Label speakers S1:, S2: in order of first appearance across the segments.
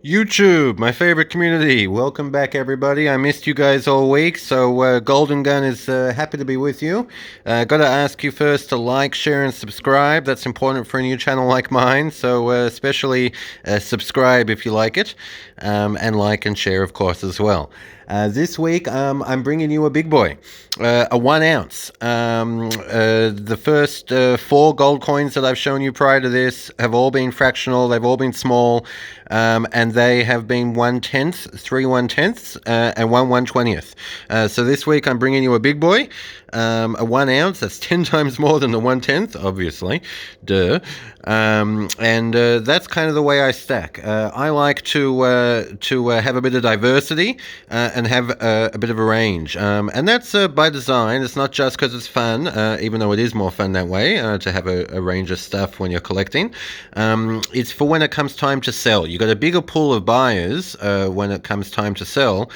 S1: YouTube, my favorite community. Welcome back, everybody. I missed you guys all week, so Golden Gun is happy to be with you. Got to ask you first to like, share, and subscribe. That's important for a new channel like mine, so especially subscribe if you like it, and like and share, of course, as well. This week, I'm bringing you a big boy, a 1 ounce. The first 4 gold coins that I've shown you prior to this have all been fractional, they've all been small, and they have been 1/10, 3 1/10, and 1 1/20th. So this week, I'm bringing you a big boy, a 1 ounce. That's 10 times more than the 1/10, obviously. Duh. And that's kind of the way I stack. I like to have a bit of diversity and have a bit of a range. And that's by design. It's not just because it's fun, even though it is more fun that way to have a range of stuff when you're collecting. It's for when it comes time to sell. You've got a bigger pool of buyers when it comes time to sell,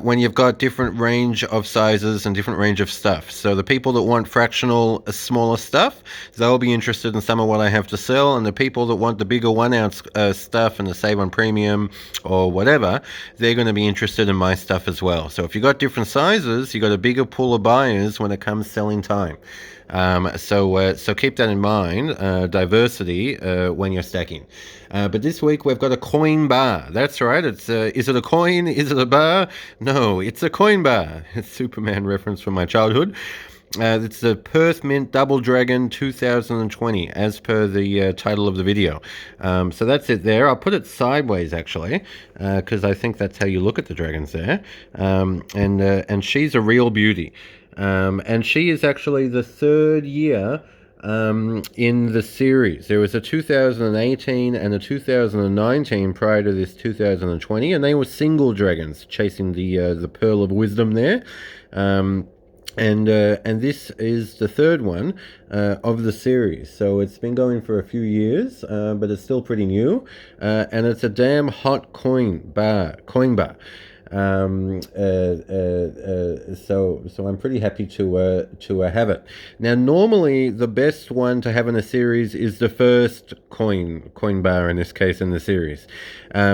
S1: when you've got different range of sizes and different range of stuff. So the people that want fractional, smaller stuff, they'll be interested in some of what I have to sell, and the people that want the bigger 1 ounce stuff and the save on premium or whatever, they're going to be interested in my stuff as well. So if you've got different sizes, you've got a bigger pool of buyers when it comes selling time. So keep that in mind, diversity when you're stacking. But this week we've got a coin bar. That's right. It's is it a coin? Is it a bar? No, it's a coin bar. It's a Superman reference from my childhood. It's the Perth Mint Double Dragon 2020, as per the title of the video. So that's it there. I'll put it sideways, actually, because I think that's how you look at the dragons there. And she's a real beauty. And she is actually the 3rd year in the series. There was a 2018 and a 2019 prior to this 2020, and they were single dragons chasing the Pearl of Wisdom there. And this is the 3rd one of the series. So it's been going for a few years, but it's still pretty new. And it's a damn hot coin bar. So I'm pretty happy to have it. Now, normally the best one to have in a series is the first coin bar, in this case in the series,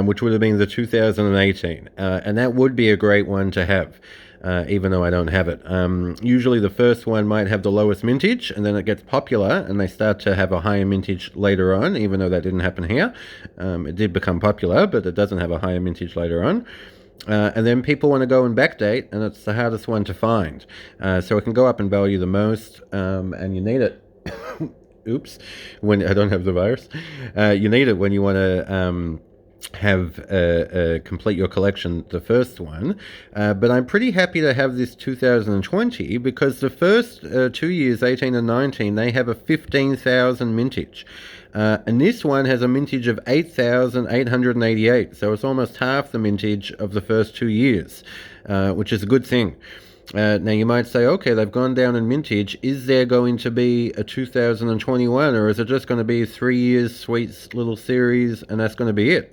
S1: which would have been the 2018, and that would be a great one to have. Even though I don't have it. Usually the first one might have the lowest mintage, and then it gets popular, and they start to have a higher mintage later on, even though that didn't happen here. It did become popular, but it doesn't have a higher mintage later on. And then people want to go and backdate, and it's the hardest one to find. So it can go up in value the most, and you need it. Oops, when I don't have the virus. You need it when you want to have complete your collection, the first one, but I'm pretty happy to have this 2020 because the first 2 years, 18 and 19, they have a 15,000 mintage, and this one has a mintage of 8,888, so it's almost half the mintage of the first 2 years, which is a good thing. Now you might say, okay, they've gone down in mintage. Is there going to be a 2021, or is it just going to be 3 years sweet little series and that's going to be it?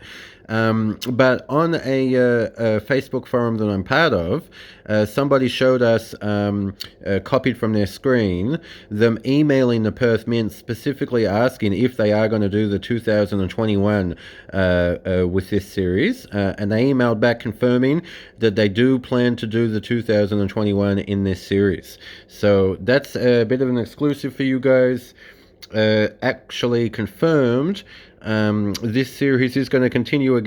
S1: But on a Facebook forum that I'm part of, somebody showed us, copied from their screen, them emailing the Perth Mint specifically asking if they are going to do the 2021 with this series, and they emailed back confirming that they do plan to do the 2021 in this series. So that's a bit of an exclusive for you guys. Actually confirmed. This series is going to continue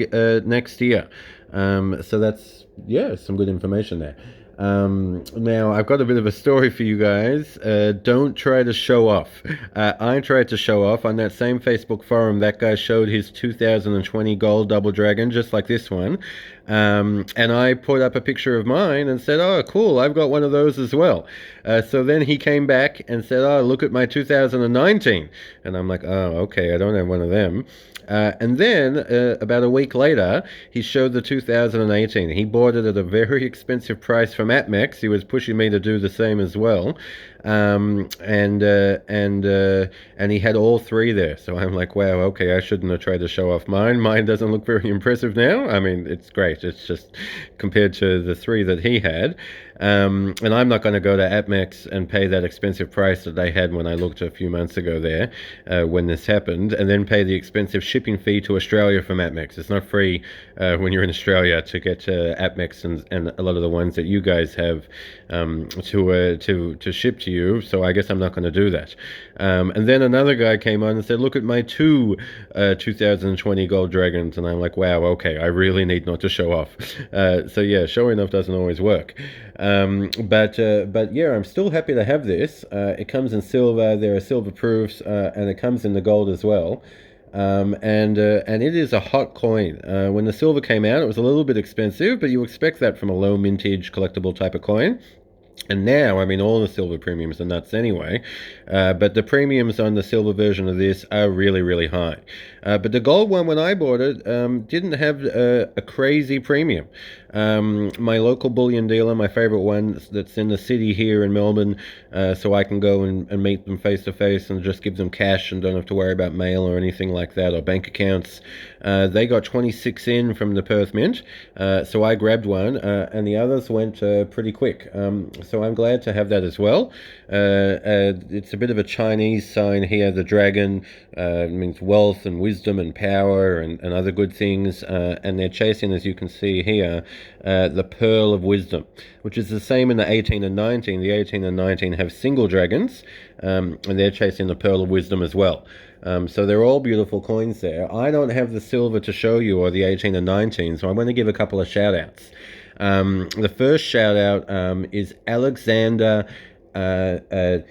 S1: next year. So that's, yeah, some good information there. Now, I've got a bit of a story for you guys. Don't try to show off. I tried to show off on that same Facebook forum. That guy showed his 2020 gold double dragon, just like this one. And I put up a picture of mine and said, oh, cool, I've got one of those as well. So then he came back and said, oh, look at my 2019. And I'm like, oh, okay, I don't have one of them. And then, about a week later, he showed the 2018. He bought it at a very expensive price from Atmex. He was pushing me to do the same as well. And he had all three there. So I'm like, wow, okay, I shouldn't have tried to show off mine. Mine doesn't look very impressive now. I mean, it's great. It's just compared to the three that he had. And I'm not going to go to APMEX and pay that expensive price that they had when I looked a few months ago there, when this happened, and then pay the expensive shipping fee to Australia from APMEX. It's not free when you're in Australia to get APMEX and a lot of the ones that you guys have to ship to you. So I guess I'm not going to do that. And then another guy came on and said, "Look at my two 2020 Gold Dragons," and I'm like, "Wow, okay, I really need not to show off." So yeah, showing off doesn't always work. But yeah, I'm still happy to have this. It comes in silver. There are silver proofs, and it comes in the gold as well. And it is a hot coin. When the silver came out, it was a little bit expensive, but you expect that from a low mintage collectible type of coin. And now, I mean, all the silver premiums are nuts anyway, but the premiums on the silver version of this are really, really high. But the gold one, when I bought it, didn't have a crazy premium. My local bullion dealer, my favorite one that's in the city here in Melbourne, so I can go and meet them face to face and just give them cash and don't have to worry about mail or anything like that, or bank accounts. They got 26 in from the Perth Mint, so I grabbed one, and the others went pretty quick. So I'm glad to have that as well. It's a bit of a Chinese sign here. The dragon means wealth and wisdom and power and other good things, and they're chasing, as you can see here, the pearl of wisdom, which is the same in the 18 and 19. The 18 and 19 have single dragons, and they're chasing the pearl of wisdom as well. So they're all beautiful coins there. I don't have the silver to show you, or the 18 and 19, so I'm going to give a couple of shout outs. The first shout out is Alexander Devoot.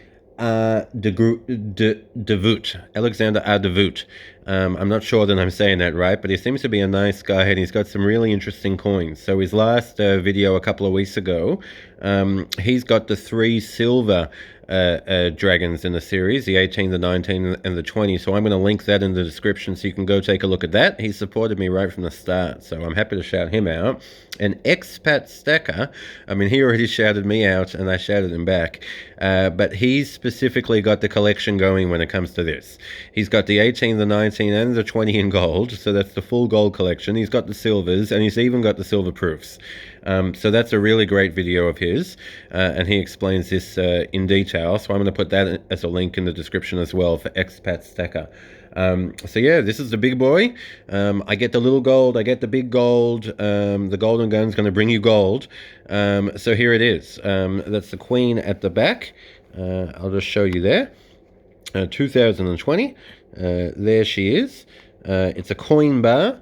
S1: Alexander R. Devoot. I'm not sure that I'm saying that right, but he seems to be a nice guy and he's got some really interesting coins. So his last video a couple of weeks ago, he's got the 3 silver dragons in the series, the 18, the 19, and the 20. So I'm going to link that in the description so you can go take a look at that. He supported me right from the start, so I'm happy to shout him out. And Expat Stacker, I mean, he already shouted me out and I shouted him back, but he's specifically got the collection going when it comes to this. He's got the 18, the 19, and the 20 in gold, so that's the full gold collection. He's got the silvers, and he's even got the silver proofs. So that's a really great video of his, and he explains this in detail, so I'm going to put that as a link in the description as well for Expat Stacker. So yeah, this is the big boy. I get the little gold, I get the big gold. The golden gun's going to bring you gold. So here it is. That's the queen at the back. I'll just show you there. 2020. There she is. It's a coin bar,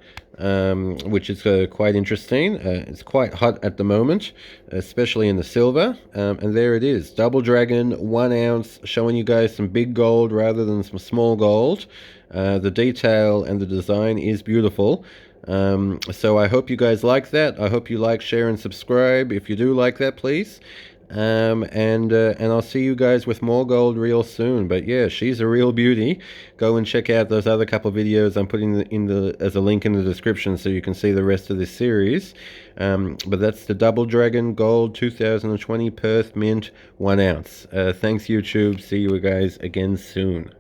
S1: which is quite interesting. It's quite hot at the moment, especially in the silver. And there it is, Double Dragon, 1 ounce, showing you guys some big gold rather than some small gold. The detail and the design is beautiful. So I hope you guys like that. I hope you like, share, and subscribe. If you do like that, please. And I'll see you guys with more gold real soon. But yeah, she's a real beauty. Go and check out those other couple of videos I'm putting as a link in the description so you can see the rest of this series. But that's the Double Dragon Gold 2020 Perth Mint 1 ounce. Thanks YouTube. See you guys again soon.